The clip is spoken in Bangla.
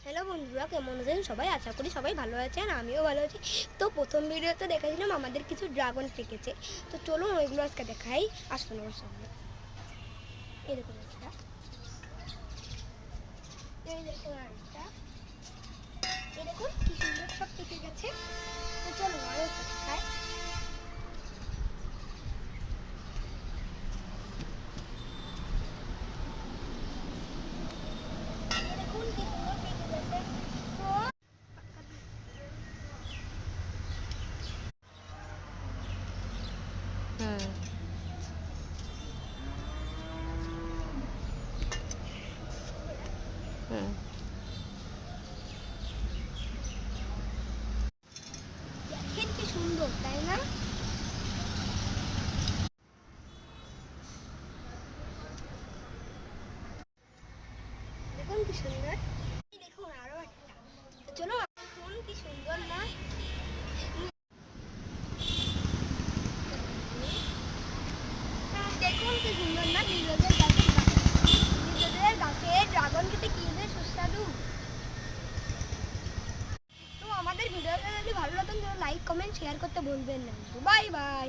হ্যালো বন্ধুরা, কেমন আছেন সবাই? আশা করি সবাই ভালো আছেন, আমিও ভালো আছি। তো প্রথম ভিডিওতে দেখাছিলাম আমাদের কিছু ড্রাগন পেকেছে। তো চলুন ওইগুলো আজকে দেখাই। আসুন আমার সামনে। এই দেখুন একটা, এই দেখুন আরেকটা, এই দেখুন কি সুন্দর সব পেকে গেছে। তো চলুন আরও একটা দেখাই। এই দেখুন কি সুন্দর পেকে গেছে। তো দেখেন কি সুন্দর, তাই না? দেখুন কি সুন্দর। এই দেখুন আরো একটা। তো চলো দেখুন কি সুন্দর না? দেখুন কি সুন্দর না? নিজেদের গাছে ড্রাগন খেতে কি যে সুস্বাদু। তো আমাদের ভিডিওটা যদি ভালো লাগতো লাইক কমেন্ট শেয়ার করতে ভুলবেন না। Bye bye.